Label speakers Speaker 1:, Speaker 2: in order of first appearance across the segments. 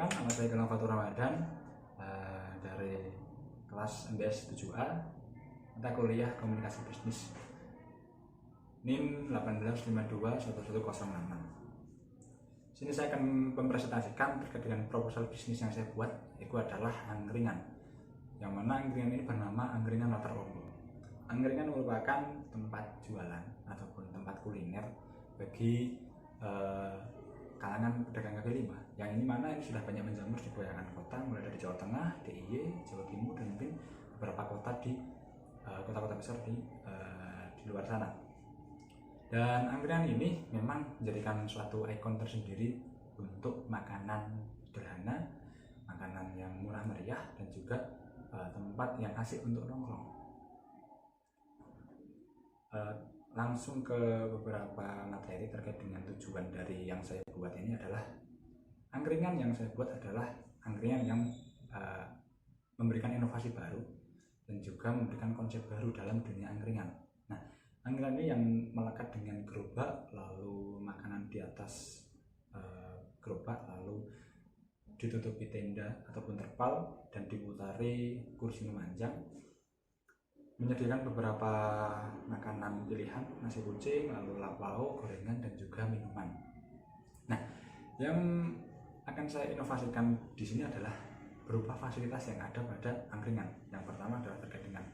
Speaker 1: Perkenalkan, nama saya Gilang Fatur Ramadan dari kelas MBS 7A, mata kuliah Komunikasi Bisnis, NIM 18521106. Sini saya akan mempresentasikan terkait dengan proposal bisnis yang saya buat, yaitu adalah angkringan. Yang mana angkringan ini bernama Angkringan Latar Ombo. Angkringan merupakan tempat jualan ataupun tempat kuliner bagi kalangan pedagang kaki lima, yang ini mana ini sudah banyak menjamur di banyak kota, mulai dari Jawa Tengah, DIY, Jawa Timur, dan mungkin beberapa kota di kota-kota besar di luar sana. Dan angkringan ini memang menjadikan suatu ikon tersendiri untuk makanan sederhana, makanan yang murah meriah, dan juga tempat yang asik untuk nongkrong. Langsung ke beberapa materi terkait dengan tujuan dari yang saya buat ini adalah angkringan yang saya buat adalah angkringan yang memberikan inovasi baru dan juga memberikan konsep baru dalam dunia angkringan. Nah, angkringan ini yang melekat dengan gerobak, lalu makanan di atas gerobak, lalu ditutupi tenda ataupun terpal dan diputari kursi memanjang, menyediakan beberapa makanan pilihan, nasi kucing, lalu lauk, gorengan, dan juga minuman. Nah, yang akan saya inovasikan di sini adalah berupa fasilitas yang ada pada angkringan. Yang pertama adalah terkait dengan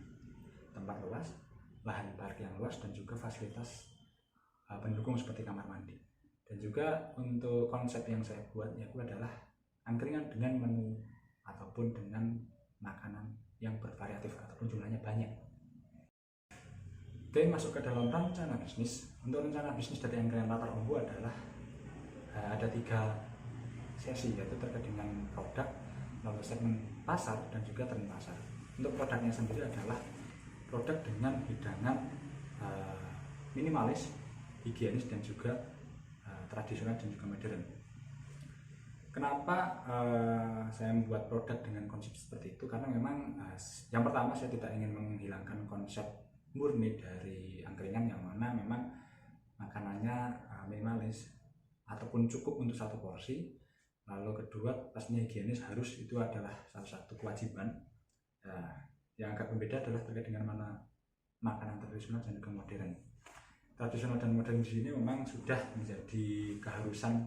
Speaker 1: tempat luas, lahan parkir yang luas, dan juga fasilitas pendukung seperti kamar mandi. Dan juga untuk konsep yang saya buat yaitu adalah angkringan dengan menu ataupun dengan makanan yang bervariatif ataupun jumlahnya banyak. Oke, masuk ke dalam rencana bisnis. Untuk rencana bisnis dari Angkringan Latar Ombo adalah ada 3 sesi, yaitu terkait dengan produk, lalu segmen pasar, dan juga tren pasar. Untuk produknya sendiri adalah produk dengan hidangan minimalis, higienis, dan juga tradisional dan juga modern. Kenapa saya membuat produk dengan konsep seperti itu? Karena memang yang pertama saya tidak ingin menghilangkan konsep murni dari angkringan, yang mana memang makanannya minimalis ataupun cukup untuk satu porsi. Lalu kedua, pastinya higienis harus, itu adalah salah satu kewajiban. Yang agak berbeda adalah terkait dengan mana makanan tradisional dan juga modern. Tradisional dan modern di sini memang sudah menjadi keharusan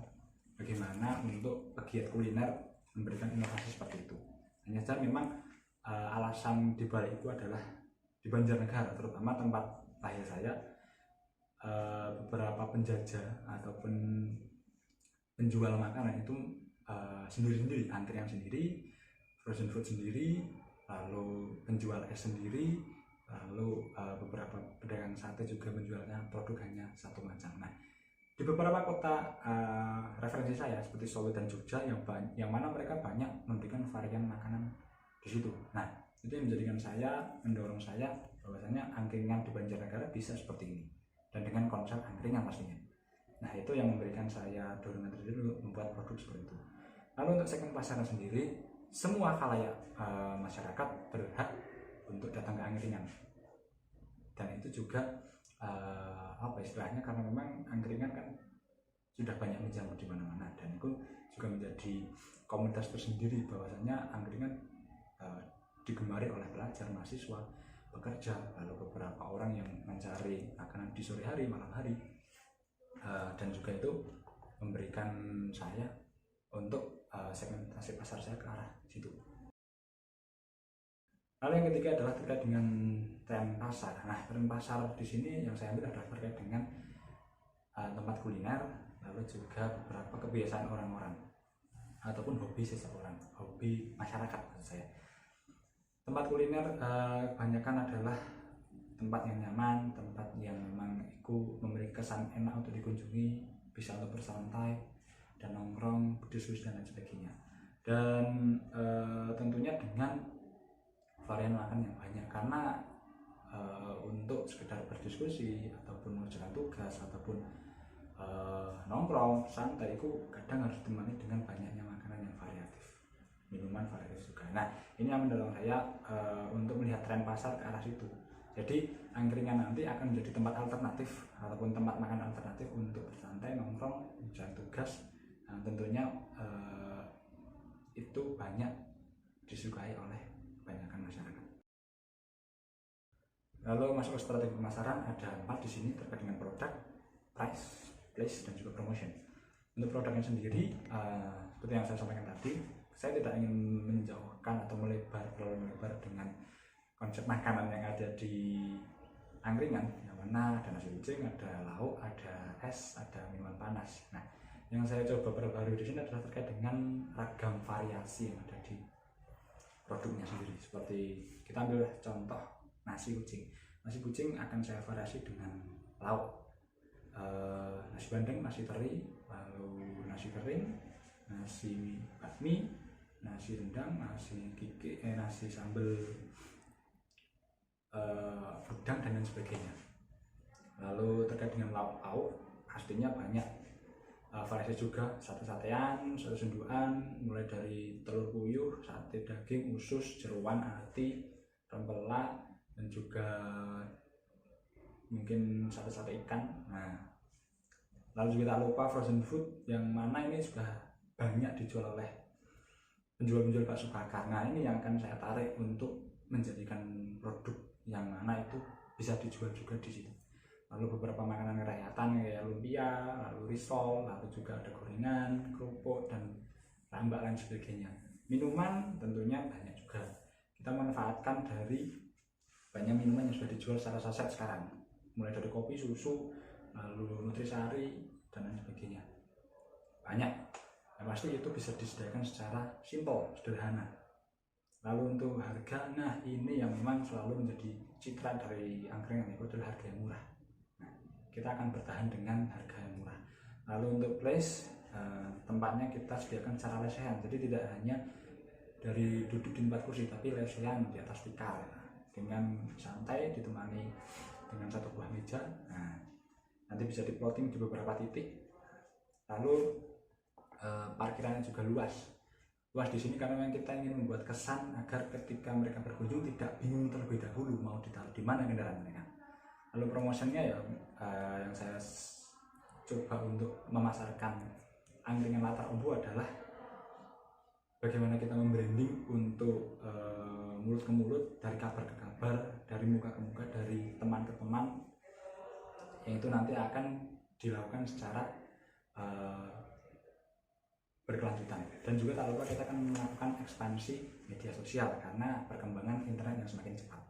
Speaker 1: bagaimana untuk pegiat kuliner memberikan inovasi seperti itu. Hanya saja memang alasan dibalik itu adalah di Banjarnegara, terutama tempat lahir saya, beberapa penjajah ataupun penjual makanan itu sendiri-sendiri, angkringan sendiri, frozen food sendiri, lalu penjual es sendiri, lalu beberapa pedagang sate juga menjualnya produk hanya satu macam. Nah, di beberapa kota referensi saya seperti Solo dan Jogja yang mana mereka banyak memberikan varian makanan di situ. Nah, itu yang menjadikan mendorong saya bahwasanya angkringan di Banjarnegara bisa seperti ini dan dengan konsep angkringan pastinya. Nah, itu yang memberikan saya dorongan tersendiri untuk membuat produk seperti itu. Lalu untuk segmen pasar sendiri, semua khalayak masyarakat berhak untuk datang ke angkringan, dan itu juga istilahnya, karena memang angkringan kan sudah banyak menjamur di mana-mana, dan itu juga menjadi komunitas tersendiri bahwasanya angkringan digemari oleh pelajar, mahasiswa, pekerja, lalu beberapa orang yang mencari makanan di sore hari, malam hari, dan juga itu memberikan saya untuk segmentasi pasar saya ke arah situ. Lalu yang ketiga adalah terkait dengan tren pasar. Nah, tren pasar di sini yang saya ambil adalah terkait dengan tempat kuliner, lalu juga beberapa kebiasaan orang-orang ataupun hobi seseorang, hobi masyarakat maksud saya. Tempat kuliner kebanyakan adalah tempat yang nyaman, tempat yang memang memberi kesan enak untuk dikunjungi, bisa untuk bersantai dan nongkrong, berdiskusi dan lain sebagainya. Dan tentunya dengan varian makan yang banyak, karena untuk sekedar berdiskusi ataupun mengerjakan tugas ataupun nongkrong santai itu kadang harus ditemani dengan banyaknya makanan yang variatif, minuman variatif juga. Nah, ini yang mendorong saya untuk melihat tren pasar ke arah situ. Jadi angkringan nanti akan menjadi tempat alternatif ataupun tempat makan alternatif untuk bersantai, nongkrong, mengerjakan tugas. Nah, tentunya itu banyak disukai oleh kebanyakan masyarakat. Lalu masuk ke strategi pemasaran, ada 4 di sini terkait dengan produk, price, place, dan juga promotion. Untuk produknya sendiri, seperti yang saya sampaikan tadi, saya tidak ingin menjauhkan atau terlalu melebar dengan konsep makanan yang ada di angkringan, yang mana ada nasi kucing, ada lauk, ada es, ada minuman panas. Nah, yang saya coba perbarui di sini adalah terkait dengan ragam variasi yang ada di produknya sendiri. Seperti kita ambil contoh nasi kucing. Nasi kucing akan saya variasi dengan lauk, nasi bandeng, nasi teri, lalu nasi kering, nasi bakmi, nasi rendang, nasi kiki, nasi sambal udang, dan lain sebagainya. Lalu terkait dengan lauk-lauk, pastinya banyak variasi juga, sate-satean, sate senduan, mulai dari telur puyuh, sate daging, usus, jeroan, ati, rempelak, dan juga mungkin sate-sate ikan. Nah, lalu juga tak lupa frozen food, yang mana ini sudah banyak dijual oleh penjual-penjual bakso bakar. Nah, ini yang akan saya tarik untuk menjadikan produk yang mana itu bisa dijual juga di situ. Lalu beberapa makanan rakyatan kayak lumpia, lalu risol, lalu juga ada gorengan, kerupuk, dan rambak lain sebagainya. Minuman tentunya banyak juga. Kita manfaatkan dari banyak minuman yang sudah dijual secara saset sekarang, mulai dari kopi, susu, lalu nutrisari, dan lain sebagainya. Banyak. Yang pasti itu bisa disediakan secara simpel, sederhana. Lalu untuk harga, nah ini yang memang selalu menjadi citra dari angkringan, itu adalah harga yang murah. Nah, kita akan bertahan dengan harga yang murah. Lalu untuk place, tempatnya kita sediakan secara lesehan, jadi tidak hanya dari duduk di tempat kursi, tapi lesehan di atas tikar dengan santai, ditemani dengan satu buah meja. Nah, nanti bisa diplotting di beberapa titik. Lalu parkirannya juga luas di sini karena memang kita ingin membuat kesan agar ketika mereka berkunjung tidak bingung terlebih dahulu mau ditaruh di mana kendaraan mereka. Lalu promotionnya ya yang saya coba untuk memasarkan angkringan latar umbu adalah bagaimana kita membranding untuk mulut ke mulut, dari kabar ke kabar, dari muka ke muka, dari teman ke teman, yang itu nanti akan dilakukan secara berkelanjutan. Dan juga tak lupa kita akan melakukan ekspansi media sosial karena perkembangan internet yang semakin cepat.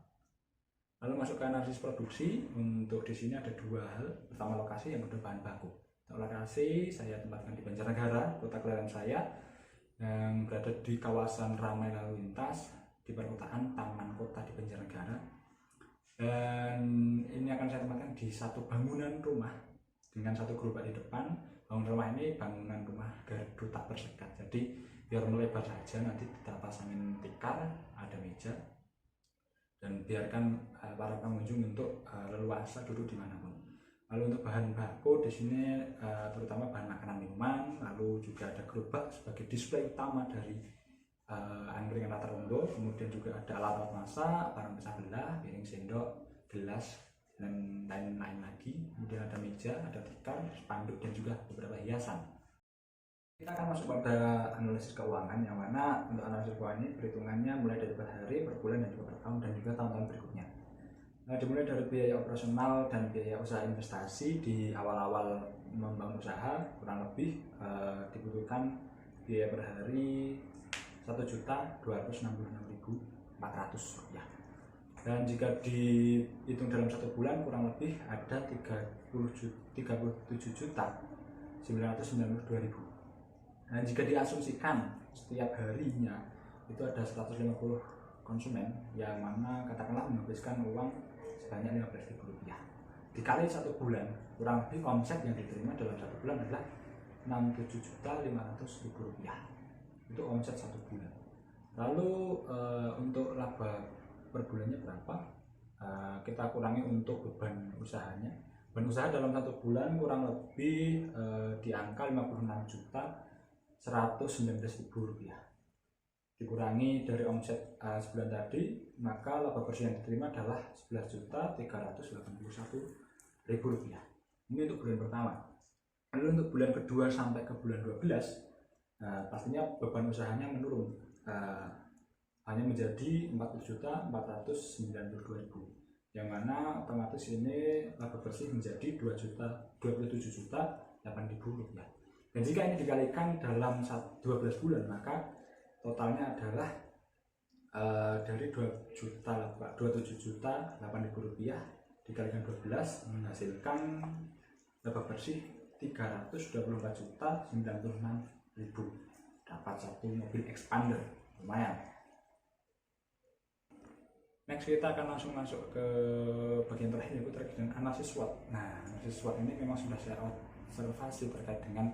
Speaker 1: Lalu masuk ke analisis produksi. Untuk di sini ada 2 hal. Pertama, lokasi, yang kedua bahan baku. Untuk lokasi saya tempatkan di Banjarnegara, kota kelahiran saya, yang berada di kawasan ramai lalu lintas di perkotaan Taman Kota di Banjarnegara. Dan ini akan saya tempatkan di satu bangunan rumah dengan satu gerobak di depan. Bangunan rumah ini bangunan rumah gardu tak bersekat, jadi biar melebar saja, nanti kita pasangin tikar, ada meja, dan biarkan para pengunjung untuk leluasa duduk dimanapun. Lalu untuk bahan baku di sini terutama bahan makanan minuman, lalu juga ada gerobak sebagai display utama dari angkringan latar umbu. Kemudian juga ada alat-alat masak, barang pecah belah, piring, sendok, gelas, dan lain-lain lagi. Kemudian ada meja, ada tikar, spanduk, dan juga beberapa hiasan. Kita akan masuk pada analisis keuangan, yang mana untuk analisis keuangan ini perhitungannya mulai dari per hari, per bulan, dan juga per tahun, dan juga tahun-tahun berikutnya. Nah, dimulai dari biaya operasional dan biaya usaha investasi. Di awal-awal membangun usaha kurang lebih dibutuhkan biaya per hari Rp1.266.400. Dan jika dihitung dalam 1 bulan kurang lebih ada 37.992.000. Nah, jika diasumsikan setiap harinya itu ada 150 konsumen, yang mana katakanlah menghabiskan uang sebanyak Rp15.000, dikali 1 bulan, kurang lebih omset yang diterima dalam 1 bulan adalah Rp67.500.000. Itu omset 1 bulan. Lalu untuk laba per bulannya berapa? Kita kurangi untuk beban usahanya. Beban usaha dalam 1 bulan kurang lebih di angka Rp56.119.000. Dikurangi dari omset sebulan tadi, maka laba bersih yang diterima adalah Rp11.381.000. Ini untuk bulan pertama. Lalu untuk bulan kedua sampai ke bulan 12 pastinya beban usahanya menurun, hanya menjadi 40.492.000, yang mana otomatis ini laba bersih menjadi 27.008.000 rupiah. Dan jika ini dikalikan dalam 12 bulan, maka totalnya adalah dari 27.008.000 rupiah dikalikan 12 menghasilkan laba bersih 324.096.000. Dapat satu mobil expander, lumayan. Next kita akan langsung masuk ke bagian terakhir, yaitu terkait dengan analisis SWOT. Nah, analisis SWOT ini memang sudah saya observasi terkait dengan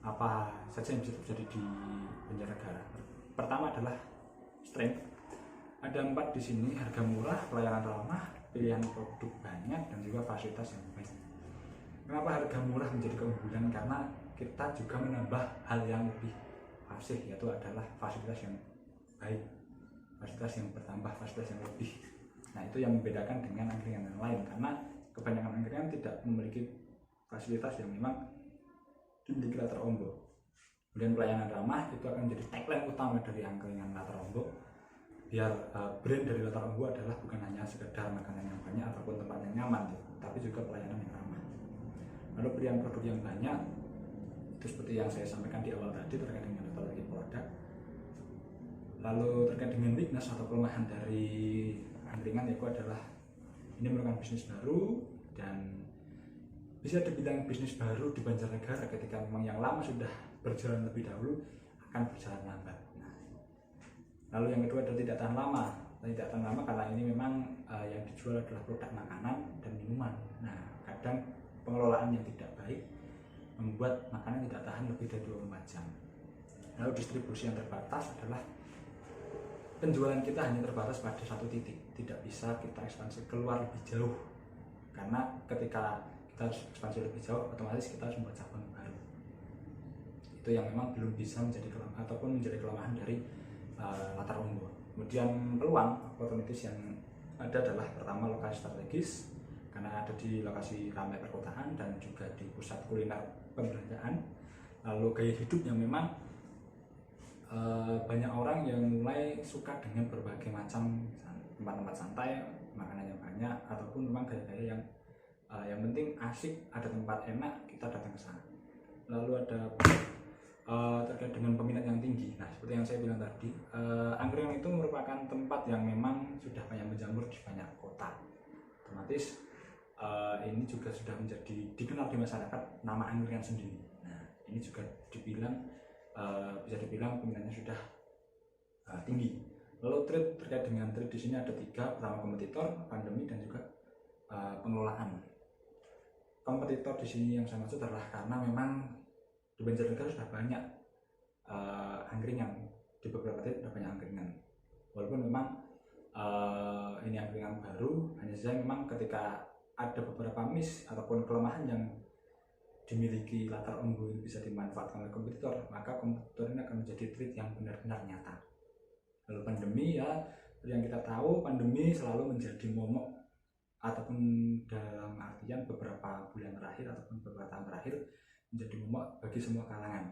Speaker 1: apa saja yang bisa terjadi di penyelenggara. Pertama adalah strength. Ada 4 di sini: harga murah, pelayanan ramah, pilihan produk banyak, dan juga fasilitas yang baik. Kenapa harga murah menjadi keunggulan? Karena kita juga menambah hal yang lebih fasih, yaitu adalah fasilitas yang baik, fasilitas yang bertambah, fasilitas yang lebih. Nah, itu yang membedakan dengan angkringan yang lain, karena kebanyakan angkringan tidak memiliki fasilitas yang memang dimiliki Latar Ombok. Kemudian pelayanan ramah itu akan menjadi tagline utama dari angkringan Latar Ombok, biar brand dari Latar Ombok adalah bukan hanya sekedar makanan yang banyak ataupun tempat yang nyaman, tapi juga pelayanan yang ramah. Lalu pilihan produk yang banyak, itu seperti yang saya sampaikan di awal tadi terkait dengan metodologi produk. Lalu terkait dengan weakness atau kelemahan dari angkringan, yaitu adalah ini merupakan bisnis baru dan bisa dibilang bisnis baru di Banjarnegara ketika memang yang lama sudah berjalan lebih dahulu akan berjalan lambat. Nah, lalu yang kedua adalah tidak tahan lama. Tidak tahan lama karena ini memang yang dijual adalah produk makanan dan minuman. Nah, kadang pengelolaan yang tidak baik membuat makanan tidak tahan lebih dari 24 jam. Lalu distribusi yang terbatas adalah penjualan kita hanya terbatas pada satu titik, tidak bisa kita ekspansi keluar lebih jauh, karena ketika kita harus ekspansi lebih jauh, otomatis kita harus membuat cabang baru. Itu yang memang belum bisa menjadi kelemahan ataupun menjadi kelemahan dari Latar Ombok. Kemudian peluang opportunities yang ada adalah pertama lokasi strategis, karena ada di lokasi ramai perkotaan dan juga di pusat kuliner perbelanjaan. Lalu gaya hidup yang memang banyak orang yang mulai suka dengan berbagai macam tempat-tempat santai, makanan yang banyak, ataupun memang gaya-gaya yang penting asik, ada tempat enak, kita datang ke sana. Lalu ada terkait dengan peminat yang tinggi. Nah, seperti yang saya bilang tadi, angkringan itu merupakan tempat yang memang sudah banyak menjamur di banyak kota. Otomatis ini juga sudah menjadi dikenal di masyarakat nama angkringan sendiri. Nah, ini juga dibilang bisa dibilang peminatnya sudah tinggi. Lalu trade, terkait dengan trade di sini ada 3. Pertama kompetitor, pandemi, dan juga pengelolaan. Kompetitor di sini yang saya maksud adalah karena memang di Banjarnegara sudah banyak angkringan, di beberapa titik sudah banyak angkringan. Walaupun memang ini angkringan baru, hanya saja memang ketika ada beberapa miss ataupun kelemahan yang dimiliki Latar Ombok bisa dimanfaatkan oleh kompetitor, maka kompetitor ini akan menjadi threat yang benar-benar nyata. Lalu pandemi, ya yang kita tahu, pandemi selalu menjadi momok ataupun dalam artian beberapa bulan terakhir ataupun beberapa tahun terakhir menjadi momok bagi semua kalangan,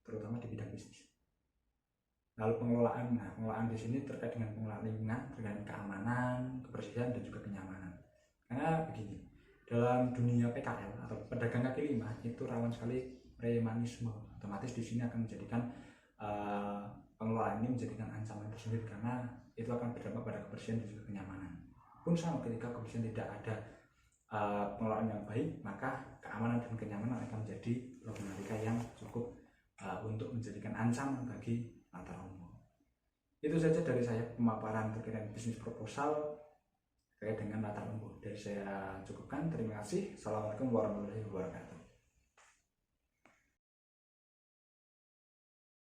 Speaker 1: terutama di bidang bisnis. Lalu pengelolaan, nah pengelolaan di sini terkait dengan pengelolaan lingkungan, terkait dengan keamanan, kebersihan, dan juga kenyamanan. Karena begini, dalam dunia PKL atau pedagang kaki lima itu rawan sekali premanisme. Otomatis di sini akan menjadikan pengelolaan ini menjadikan ancaman tersendiri, karena itu akan berdampak pada kebersihan dan juga kenyamanan. Pun sama, ketika kebersihan tidak ada pengelolaan yang baik, maka keamanan dan kenyamanan akan menjadi problematika yang cukup untuk menjadikan ancaman bagi Latar Ombok. Itu saja dari saya pemaparan terkait dengan bisnis proposal terkait dengan Latar Ombok. Dari saya cukupkan. Terima kasih. Assalamualaikum warahmatullahi wabarakatuh.